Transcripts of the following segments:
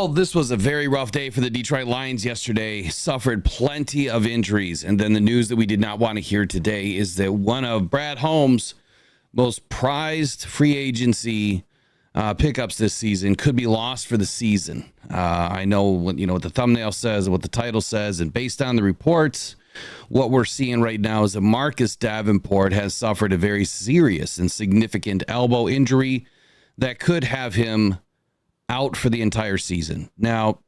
Well, this was a very rough day for the Detroit Lions yesterday. Suffered plenty of injuries. And then the news that we did not want to hear today is that one of Brad Holmes' most prized free agency pickups this season could be lost for the season. I know what the thumbnail says, what the title says, and based on the reports, what we're seeing right now is that Marcus Davenport has suffered a very serious and significant elbow injury that could have him out for the entire season. Now,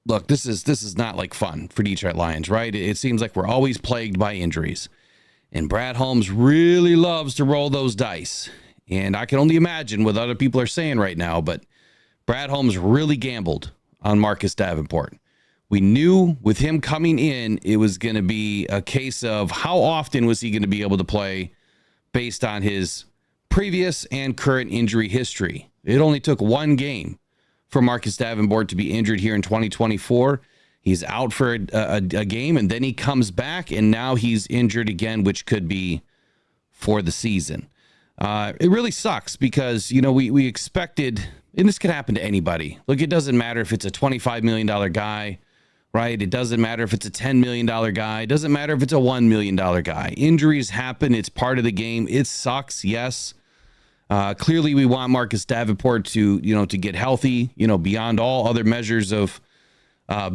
look, this is not like fun for Detroit Lions, right? It seems like we're always plagued by injuries. And Brad Holmes really loves to roll those dice. And I can only imagine what other people are saying right now, but Brad Holmes really gambled on Marcus Davenport. We knew with him coming in, it was going to be a case of how often was he going to be able to play based on his previous and current injury history. It only took one game for Marcus Davenport to be injured here in 2024. He's out for a game, and then he comes back, and now he's injured again, which could be for the season. It really sucks because, we expected, and this could happen to anybody. Look, it doesn't matter if it's a $25 million guy, right? It doesn't matter if it's a $10 million guy. It doesn't matter if it's a $1 million guy. Injuries happen. It's part of the game. It sucks, yes. Clearly, we want Marcus Davenport to get healthy, beyond all other measures of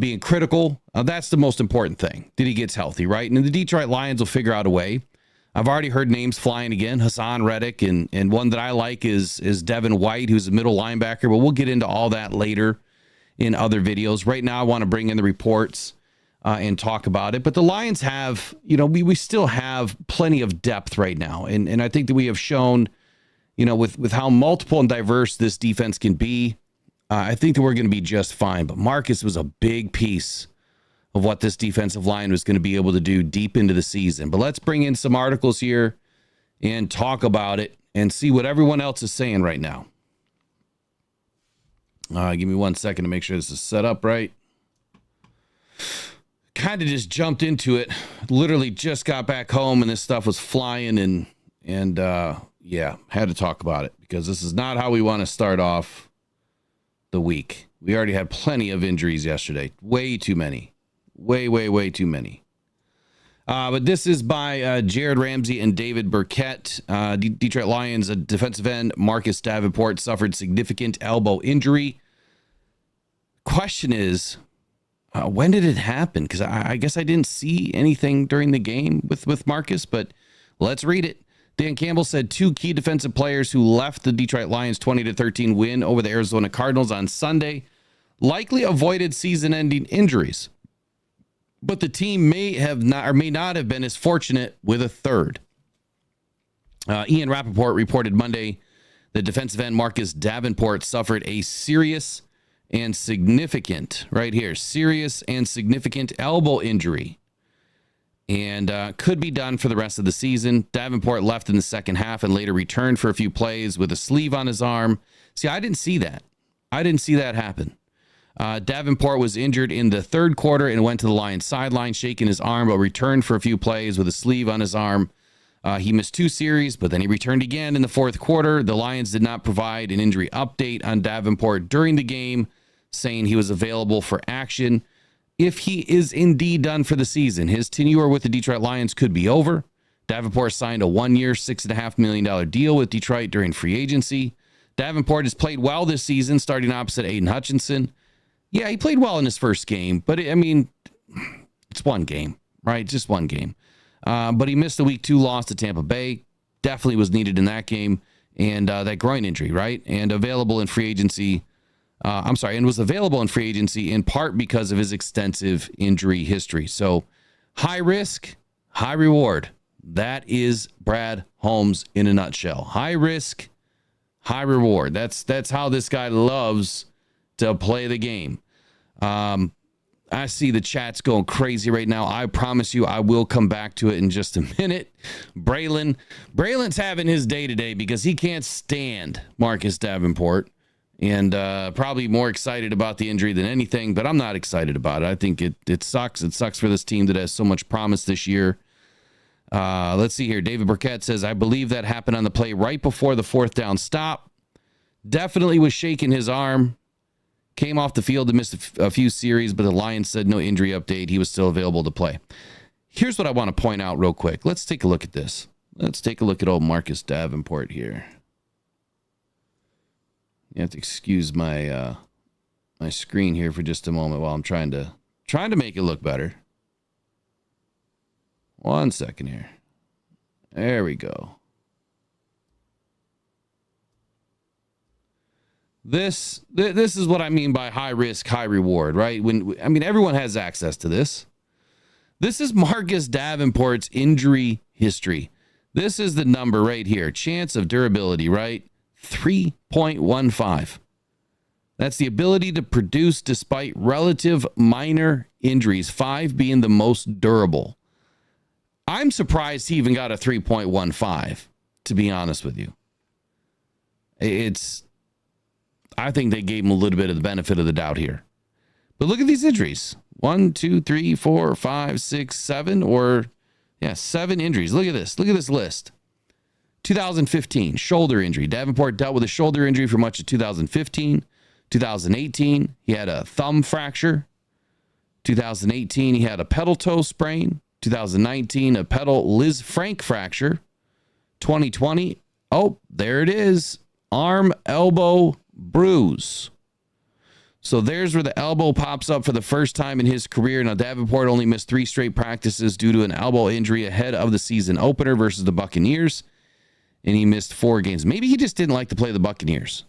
being critical. That's the most important thing, that he gets healthy, right? And the Detroit Lions will figure out a way. I've already heard names flying again, Hassan Reddick, and one that I like is Devin White, who's a middle linebacker, but we'll get into all that later in other videos. Right now, I want to bring in the reports and talk about it. But the Lions have, we still have plenty of depth right now. And I think that we have shown, with how multiple and diverse this defense can be, I think that we're going to be just fine. But Marcus was a big piece of what this defensive line was going to be able to do deep into the season. But let's bring in some articles here and talk about it and see what everyone else is saying right now. Give me 1 second to make sure this is set up right. Kind of just jumped into it. Literally just got back home and this stuff was flying and had to talk about it because this is not how we want to start off the week. We already had plenty of injuries yesterday. Way too many. Way too many. But this is by Jared Ramsey and David Burkett. Detroit Lions, a defensive end, Marcus Davenport, suffered significant elbow injury. Question is, when did it happen? Because I guess I didn't see anything during the game with Marcus, but let's read it. Dan Campbell said two key defensive players who left the Detroit Lions 20-13 win over the Arizona Cardinals on Sunday likely avoided season-ending injuries. But the team may not have been as fortunate with a third. Ian Rappaport reported Monday that defensive end Marcus Davenport suffered a serious and significant elbow injury and could be done for the rest of the season. Davenport left in the second half and later returned for a few plays with a sleeve on his arm. See, I didn't see that. I didn't see that happen. Davenport was injured in the third quarter and went to the Lions sideline, shaking his arm, but returned for a few plays with a sleeve on his arm. He missed 2 series, but then he returned again in the fourth quarter. The Lions did not provide an injury update on Davenport during the game, saying he was available for action. If he is indeed done for the season, his tenure with the Detroit Lions could be over. Davenport signed a 1-year, $6.5 million deal with Detroit during free agency. Davenport has played well this season, starting opposite Aiden Hutchinson. Yeah, he played well in his first game, but it's one game, right? Just one game. But he missed the week 2 loss to Tampa Bay. Definitely was needed in that game. And that groin injury, right? And available in free agency. And was available in free agency in part because of his extensive injury history. So high risk, high reward. That is Brad Holmes in a nutshell. High risk, high reward. That's how this guy loves to play the game. I see the chat's going crazy right now. I promise you I will come back to it in just a minute. Braylon's having his day today because he can't stand Marcus Davenport and probably more excited about the injury than anything, but I'm not excited about it. I think it sucks. It sucks for this team that has so much promise this year. Let's see here. David Burkett says, I believe that happened on the play right before the fourth down stop. Definitely was shaking his arm. Came off the field and missed a few series, but the Lions said no injury update. He was still available to play. Here's what I want to point out real quick. Let's take a look at this. Let's take a look at old Marcus Davenport here. You have to excuse my my screen here for just a moment while I'm trying to make it look better. 1 second here. There we go. This is what I mean by high risk, high reward, right? Everyone has access to this. This is Marcus Davenport's injury history. This is the number right here. Chance of durability, right? 3.15. That's the ability to produce despite relative minor injuries, 5 being the most durable. I'm surprised he even got a 3.15, to be honest with you. I think they gave him a little bit of the benefit of the doubt here. But look at these injuries. 1, 2, 3, 4, 5, 6, 7, 7 injuries. Look at this. Look at this list. 2015, shoulder injury. Davenport dealt with a shoulder injury for much of 2015. 2018, he had a thumb fracture. 2018, he had a pedal toe sprain. 2019, a pedal Liz Frank fracture. 2020, there it is. Arm, elbow, bruise. So there's where the elbow pops up for the first time in his career. Now, Davenport only missed 3 straight practices due to an elbow injury ahead of the season opener versus the Buccaneers. And he missed 4 games. Maybe he just didn't like to play the Buccaneers.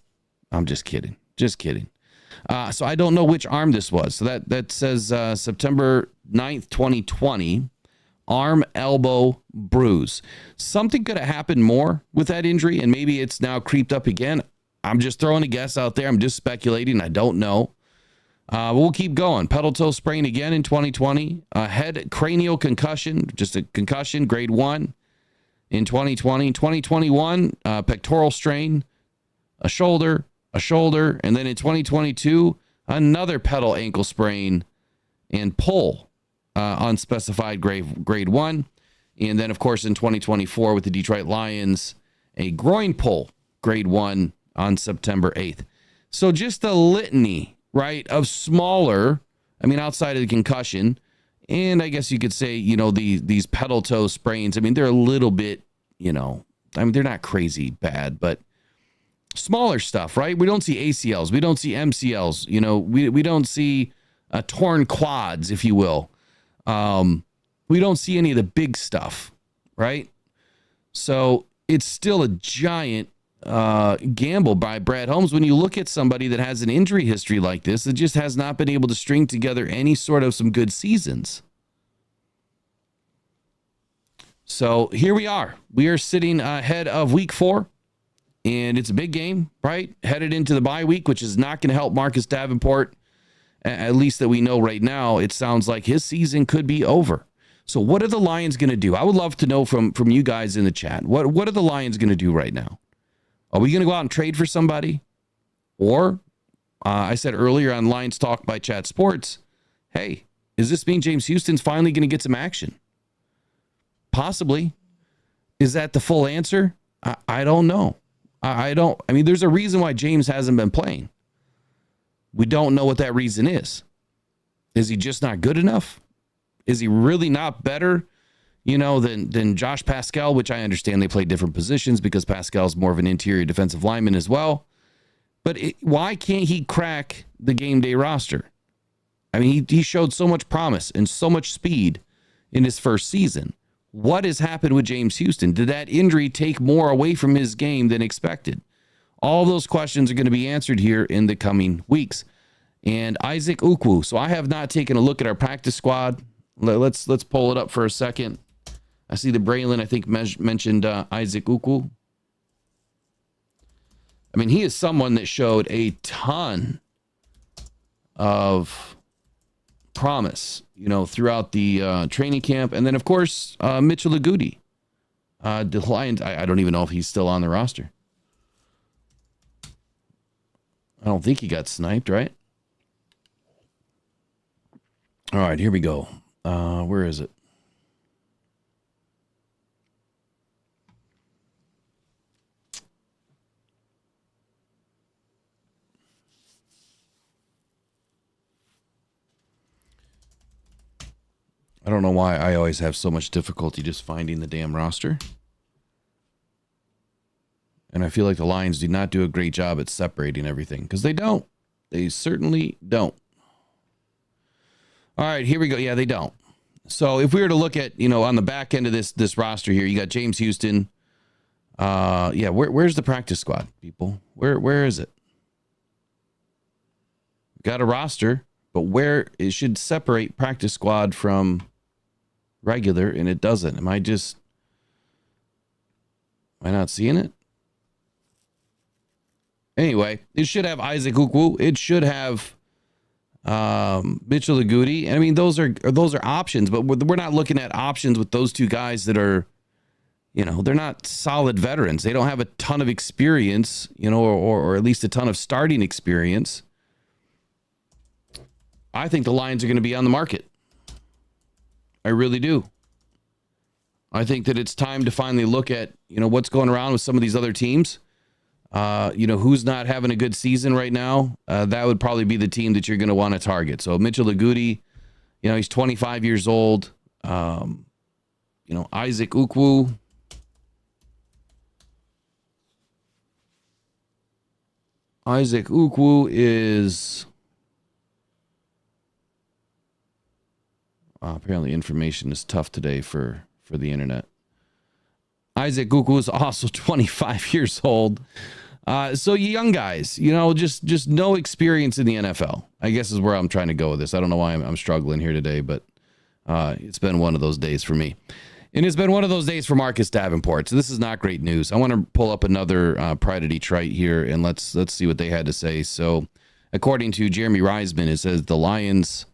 I'm just kidding. Just kidding. So I don't know which arm this was. So that says September 9th, 2020. Arm, elbow, bruise. Something could have happened more with that injury, and maybe it's now creeped up again. I'm just throwing a guess out there. I'm just speculating. I don't know. We'll keep going. Pedal toe sprain again in 2020. Head cranial concussion, just a concussion, grade 1 in 2020. 2021, pectoral strain, a shoulder, and then in 2022, another pedal ankle sprain and pull. Unspecified grade 1. And then, of course, in 2024 with the Detroit Lions, a groin pull, grade 1 on September 8th. So just a litany, right, of smaller, outside of the concussion, and I guess you could say, these pedal toe sprains, they're a little bit, they're not crazy bad, but smaller stuff, right? We don't see ACLs. We don't see MCLs. We don't see torn quads, if you will. We don't see any of the big stuff, right? So it's still a giant gamble by Brad Holmes when you look at somebody that has an injury history like this that just has not been able to string together any sort of some good seasons. So here we are. We are sitting ahead of week 4, and it's a big game, right? Headed into the bye week, which is not going to help Marcus Davenport. At least that we know right now, it sounds like his season could be over. So what are the Lions going to do? I would love to know from you guys in the chat. What are the Lions going to do right now? Are we going to go out and trade for somebody? Or, I said earlier on Lions Talk by Chat Sports, hey, does this mean James Houston's finally going to get some action? Possibly. Is that the full answer? I don't know. There's a reason why James hasn't been playing. We don't know what that reason is. Is he just not good enough? Is he really not better, than Josh Pascal, which I understand they play different positions because Pascal's more of an interior defensive lineman as well. But why can't he crack the game day roster? He showed so much promise and so much speed in his first season. What has happened with James Houston? Did that injury take more away from his game than expected? All those questions are going to be answered here in the coming weeks. And Isaac Ukwu. So I have not taken a look at our practice squad. Let's pull it up for a second. I see that Braylon, I think, mentioned Isaac Ukwu. He is someone that showed a ton of promise, throughout the training camp. And then, of course, Mitchell Agudi. The Lions, I don't even know if he's still on the roster. I don't think he got sniped, right? All right, here we go. Where is it? I don't know why I always have so much difficulty just finding the damn roster. And I feel like the Lions do not do a great job at separating everything, because they don't. They certainly don't. All right, here we go. Yeah, they don't. So if we were to look at, on the back end of this roster here, you got James Houston. Where's the practice squad, people? Where is it? Got a roster, but where it should separate practice squad from regular, and it doesn't. Am I not seeing it? Anyway, it should have Isaac Ukwu. It should have Mitchell Agudi. I mean, those are options, but we're not looking at options with those two guys that are, they're not solid veterans. They don't have a ton of experience, or at least a ton of starting experience. I think the Lions are going to be on the market. I really do. I think that it's time to finally look at, what's going around with some of these other teams. Who's not having a good season right now. That would probably be the team that you're going to want to target. So Mitchell Agudi, he's 25 years old. Isaac Ukwu. Isaac Ukwu is... apparently information is tough today for the internet. Isaac Ukwu is also 25 years old. So young guys, just no experience in the NFL, I guess is where I'm trying to go with this. I don't know why I'm struggling here today, but it's been one of those days for me. And it's been one of those days for Marcus Davenport. So this is not great news. I want to pull up another Pride of Detroit here, and let's see what they had to say. So according to Jeremy Reisman, it says the Lions...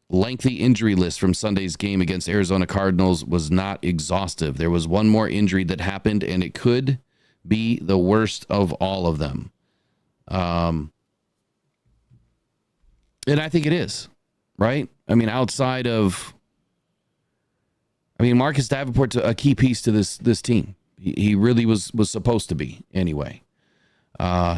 lengthy injury list from Sunday's game against Arizona Cardinals was not exhaustive. There was one more injury that happened, and it could be the worst of all of them. And I think it is, right? I mean, Marcus Davenport's a key piece to this team. He really was supposed to be anyway.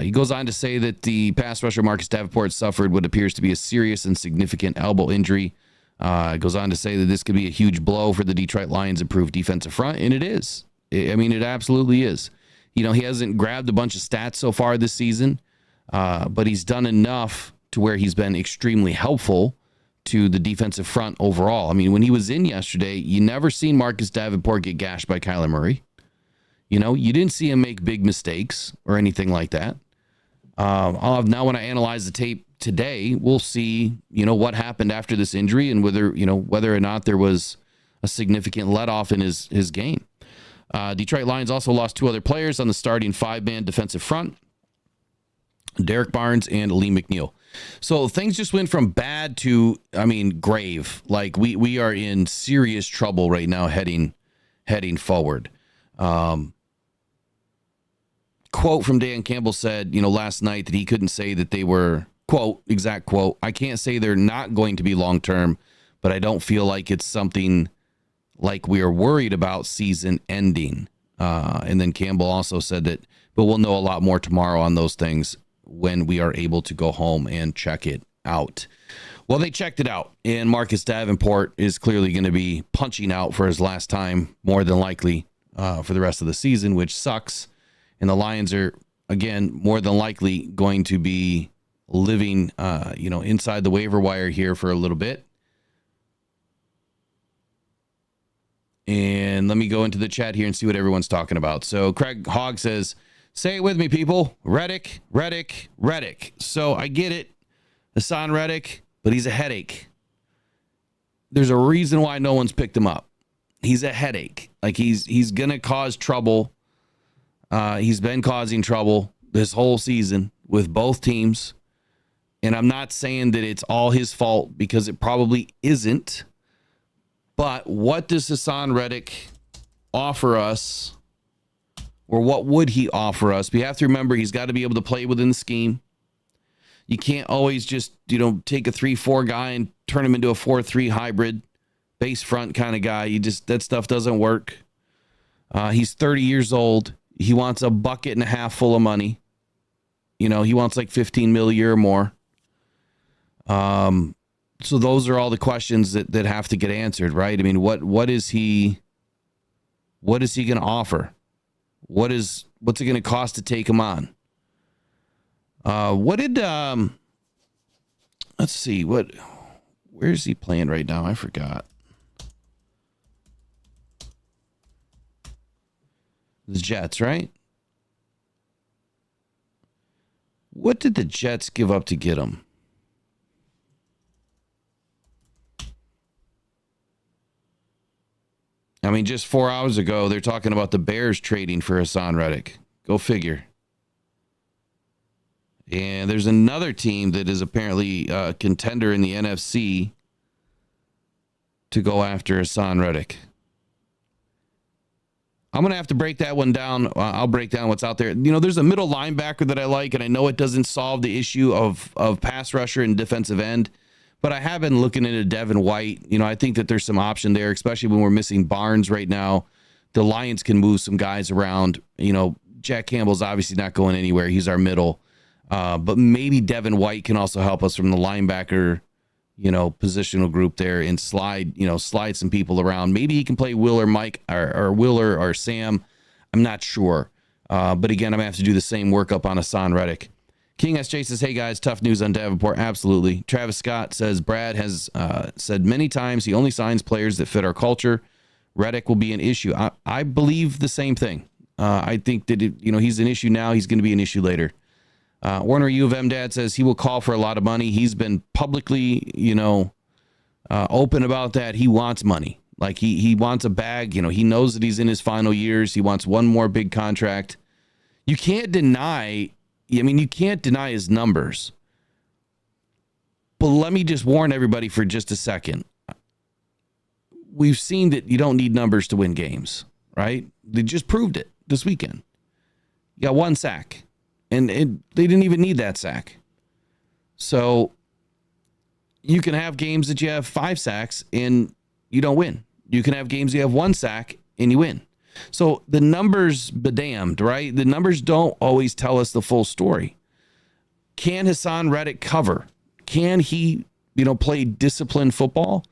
He goes on to say that the pass rusher Marcus Davenport suffered what appears to be a serious and significant elbow injury. It goes on to say that this could be a huge blow for the Detroit Lions' improved defensive front, and it is. It absolutely is. He hasn't grabbed a bunch of stats so far this season, but he's done enough to where he's been extremely helpful to the defensive front overall. I mean, when he was in yesterday, you never seen Marcus Davenport get gashed by Kyler Murray. You didn't see him make big mistakes or anything like that. Now when I analyze the tape today, we'll see, what happened after this injury and whether or not there was a significant let-off in his game. Detroit Lions also lost two other players on the starting five-man defensive front, Derek Barnes and Lee McNeil. So things just went from bad to, grave. Like we are in serious trouble right now heading forward. Quote from Dan Campbell said, last night that he couldn't say that they were, quote, exact quote, I can't say they're not going to be long-term, but I don't feel like it's something like we are worried about season ending. And then Campbell also said that, but we'll know a lot more tomorrow on those things when we are able to go home and check it out. Well, they checked it out, and Marcus Davenport is clearly going to be punching out for his last time, more than likely, for the rest of the season, which sucks. And the Lions are, again, more than likely going to be living, inside the waiver wire here for a little bit. And let me go into the chat here and see what everyone's talking about. So Craig Hogg says, say it with me, people. Reddick. So I get it. Hassan Reddick, but he's a headache. There's a reason why no one's picked him up. He's a headache. Like he's going to cause trouble. He's been causing trouble this whole season with both teams. And I'm not saying that it's all his fault, because it probably isn't. But what does Hassan Reddick offer us? Or what would he offer us? We have to remember he's got to be able to play within the scheme. You can't always just, take a 3-4 guy and turn him into a 4-3 hybrid base front kind of guy. That stuff doesn't work. He's 30 years old. He wants a bucket and a half full of money. He wants like $15 million a year or more. So those are all the questions that have to get answered, right? I mean, what is he going to offer? What's it going to cost to take him on? Let's see, where is he playing right now? I forgot. The Jets, right? What did the Jets give up to get him? I mean, just 4 hours ago, they're talking about the Bears trading for Hassan Reddick. Go figure. And there's another team that is apparently a contender in the NFC to go after Hassan Reddick. I'm going to have to break that one down. I'll break down what's out there. You know, there's a middle linebacker that I like, and I know it doesn't solve the issue of pass rusher and defensive end, but I have been looking into Devin White. You know, I think that there's some option there, especially when we're missing Barnes right now. The Lions can move some guys around. You know, Jack Campbell's obviously not going anywhere. He's our middle. But maybe Devin White can also help us from the linebacker, you know, positional group there and slide some people around. Maybe he can play Will or Mike or Willer or Sam. I'm not sure. But again, I'm going to have to do the same workup on Hassan Reddick. King SJ says, hey guys, tough news on Davenport. Absolutely. Travis Scott says, Brad has said many times he only signs players that fit our culture. Reddick will be an issue. I believe the same thing. I think that, he's an issue now. He's going to be an issue later. Warner U of M Dad says he will call for a lot of money. He's been publicly, open about that. He wants money. Like he wants a bag. He knows that he's in his final years. He wants one more big contract. You can't deny his numbers. But let me just warn everybody for just a second. We've seen that you don't need numbers to win games, right? They just proved it this weekend. You got one sack. And they didn't even need that sack. So you can have games that you have 5 sacks and you don't win. You can have games you have 1 sack and you win. So the numbers be damned, right? The numbers don't always tell us the full story. Can Hassan Reddick cover? Can he, play disciplined football?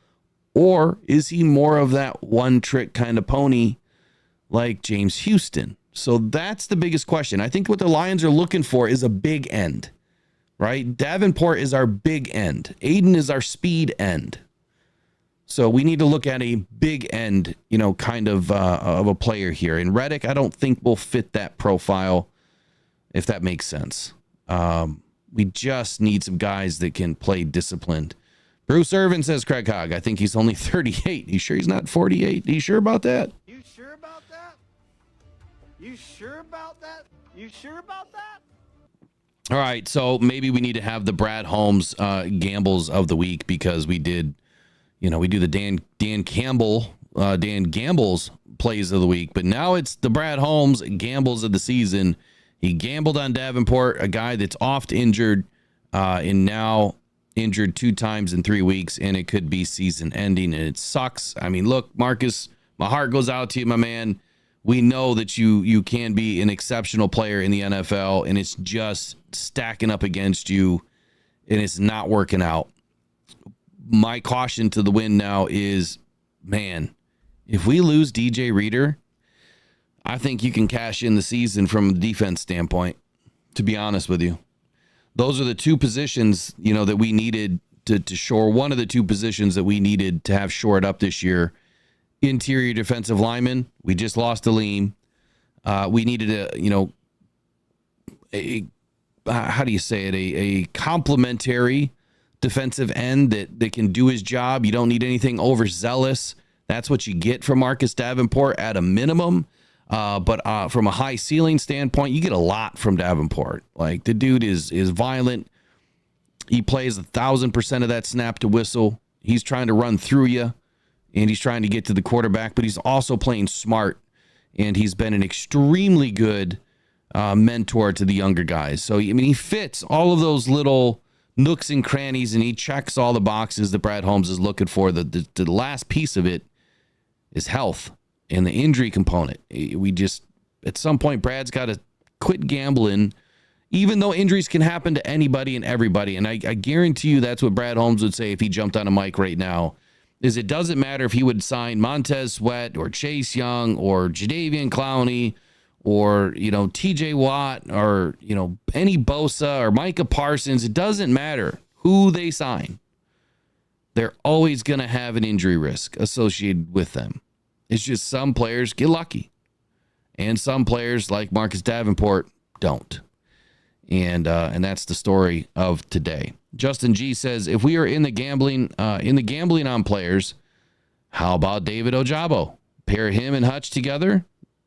Or is he more of that one-trick kind of pony like James Houston? So that's the biggest question. I think what the Lions are looking for is a big end, right? Davenport is our big end. Aiden is our speed end. So we need to look at a big end, kind of a player here. And Reddick, I don't think will fit that profile, if that makes sense. We just need some guys that can play disciplined. Bruce Irvin says, Craig Hogg, I think he's only 38. You sure he's not 48? Are you sure about that? You sure about that? You sure about that? You sure about that? All right, so maybe we need to have the Brad Holmes gambles of the week because we did, we do the Dan Gamble's plays of the week, but now it's the Brad Holmes gambles of the season. He gambled on Davenport, a guy that's oft injured and now injured 2 times in 3 weeks, and it could be season ending, and it sucks. I mean, look, Marcus, my heart goes out to you, my man. We know that you can be an exceptional player in the NFL, and it's just stacking up against you, and it's not working out. My caution to the wind now is, man, if we lose DJ Reader, I think you can cash in the season from a defense standpoint, to be honest with you. Those are the 2 positions, that we needed to shore. One of the 2 positions that we needed to have shored up this year. Interior defensive lineman. We just lost Aleem. We needed a complementary defensive end that can do his job. You don't need anything overzealous. That's what you get from Marcus Davenport at a minimum. But from a high ceiling standpoint, you get a lot from Davenport. Like, the dude is violent. He plays 1,000% of that snap to whistle. He's trying to run through you, and he's trying to get to the quarterback, but he's also playing smart, and he's been an extremely good mentor to the younger guys. So, he fits all of those little nooks and crannies, and he checks all the boxes that Brad Holmes is looking for. The last piece of it is health and the injury component. We just, at some point, Brad's got to quit gambling even though injuries can happen to anybody and everybody. And I guarantee you that's what Brad Holmes would say if he jumped on a mic right now, is it doesn't matter if he would sign Montez Sweat or Chase Young or Jadeveon Clowney or, TJ Watt or, any Bosa or Micah Parsons. It doesn't matter who they sign. They're always going to have an injury risk associated with them. It's just some players get lucky. And some players like Marcus Davenport don't. And that's the story of today. Justin G says, if we are in the gambling on players, how about David Ojabo? Pair him and Hutch together.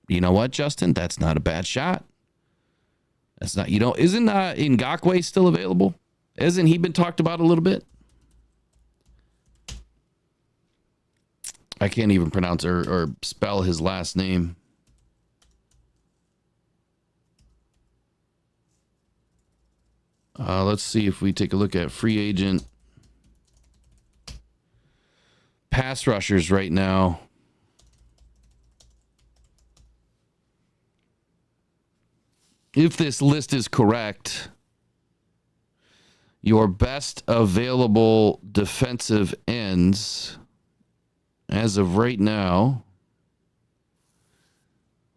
You know what, Justin? That's not a bad shot. That's not, isn't Ngakoue still available? Hasn't he been talked about a little bit? I can't even pronounce or spell his last name. Let's see if we take a look at free agent pass rushers right now. If this list is correct, your best available defensive ends as of right now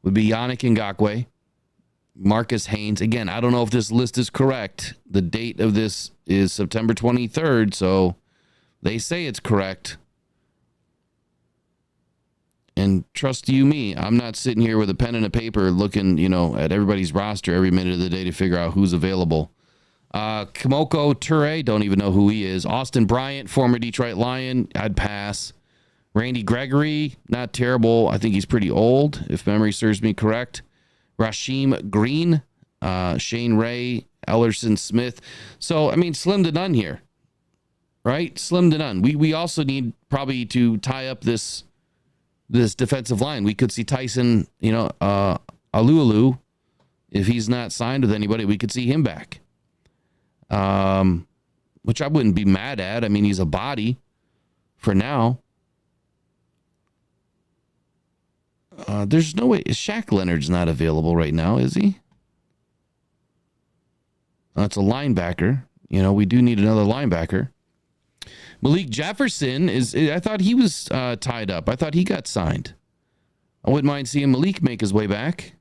would be Yannick Ngakoue, Marcus Haynes. Again, I don't know if this list is correct. The date of this is September 23rd, so they say it's correct. And trust you me, I'm not sitting here with a pen and a paper looking, at everybody's roster every minute of the day to figure out who's available. Kimoko Toure, don't even know who he is. Austin Bryant, former Detroit Lion, I'd pass. Randy Gregory, not terrible. I think he's pretty old, if memory serves me correct. Rasheem Green, Shane Ray, Ellerson Smith. So, slim to none here, right? Slim to none. We also need probably to tie up this defensive line. We could see Tyson, Alualu, if he's not signed with anybody, we could see him back. Which I wouldn't be mad at. He's a body for now. There's no way. Shaq Leonard's not available right now, is he? That's a linebacker. We do need another linebacker. Malik Jefferson I thought he was tied up. I thought he got signed. I wouldn't mind seeing Malik make his way back.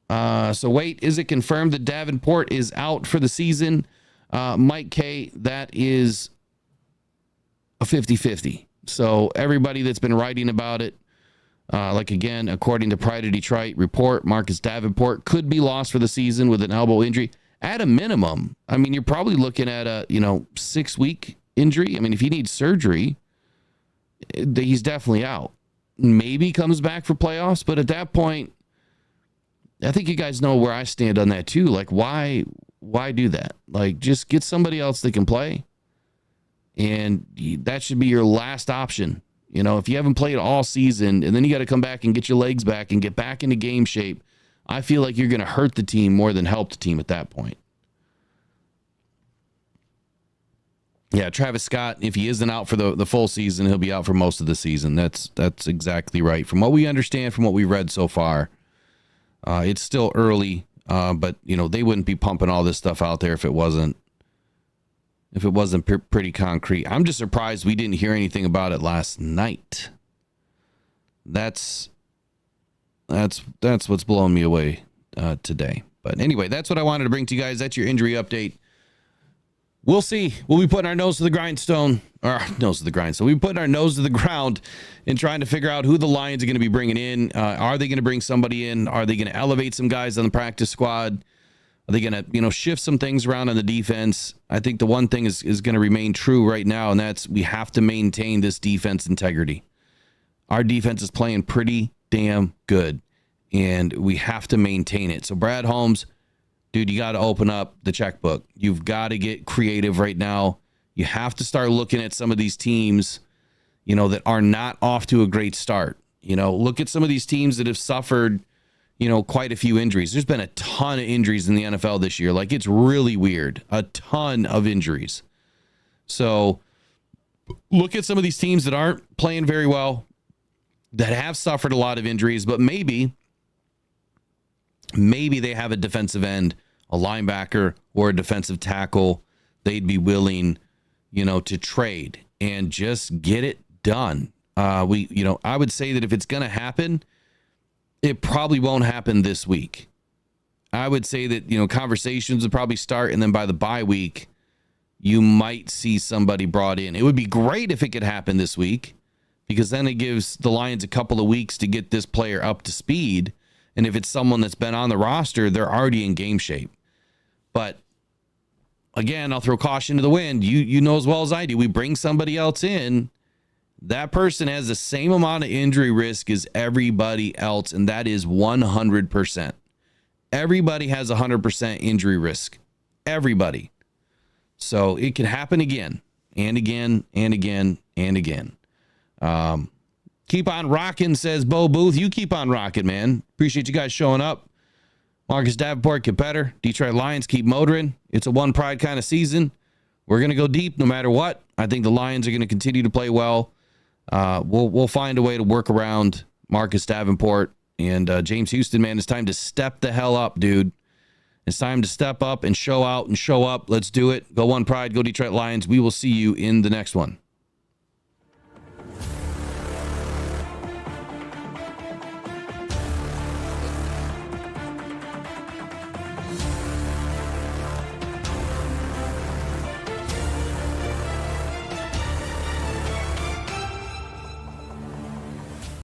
So wait, is it confirmed that Davenport is out for the season? Mike K, that is a 50-50. So everybody that's been writing about it, again, according to Pride of Detroit report, Marcus Davenport could be lost for the season with an elbow injury. At a minimum, you're probably looking at a, 6-week injury. If he needs surgery, he's definitely out. Maybe comes back for playoffs, but at that point, I think you guys know where I stand on that too. Why do that? Just get somebody else that can play. And that should be your last option. If you haven't played all season and then you got to come back and get your legs back and get back into game shape, I feel like you're going to hurt the team more than help the team at that point. Yeah, Travis Scott, if he isn't out for the full season, he'll be out for most of the season. That's exactly right. From what we understand, from what we read so far, it's still early, but they wouldn't be pumping all this stuff out there if it wasn't pretty concrete. I'm just surprised we didn't hear anything about it last night. That's what's blowing me away today. But anyway, that's what I wanted to bring to you guys. That's your injury update. We'll see. We'll be putting our nose to the grindstone. We'll be putting our nose to the ground and trying to figure out who the Lions are going to be bringing in. Are they going to bring somebody in? Are they going to elevate some guys on the practice squad? Are they going to, shift some things around on the defense? I think the one thing is going to remain true right now, and that's we have to maintain this defense integrity. Our defense is playing pretty damn good, and we have to maintain it. So Brad Holmes, dude, you got to open up the checkbook. You've got to get creative right now. You have to start looking at some of these teams, that are not off to a great start. Look at some of these teams that have suffered, quite a few injuries. There's been a ton of injuries in the NFL this year. It's really weird. A ton of injuries. So look at some of these teams that aren't playing very well, that have suffered a lot of injuries, but maybe maybe they have a defensive end, a linebacker, or a defensive tackle they'd be willing, to trade and just get it done. I would say that if it's going to happen, it probably won't happen this week. I would say that, conversations would probably start, and then by the bye week, you might see somebody brought in. It would be great if it could happen this week, because then it gives the Lions a couple of weeks to get this player up to speed. And if it's someone that's been on the roster, they're already in game shape. But again, I'll throw caution to the wind. You know as well as I do, we bring somebody else in, that person has the same amount of injury risk as everybody else, and that is 100%. Everybody has 100% injury risk. Everybody. So it can happen again and again and again and again. Keep on rocking, says Bo Booth. You keep on rocking, man. Appreciate you guys showing up. Marcus Davenport, get better. Detroit Lions, keep motoring. It's a one pride kind of season. We're going to go deep no matter what. I think the Lions are going to continue to play well. We'll find a way to work around Marcus Davenport and James Houston, man. It's time to step the hell up, dude. It's time to step up and show out and show up. Let's do it. Go One Pride, go Detroit Lions. We will see you in the next one.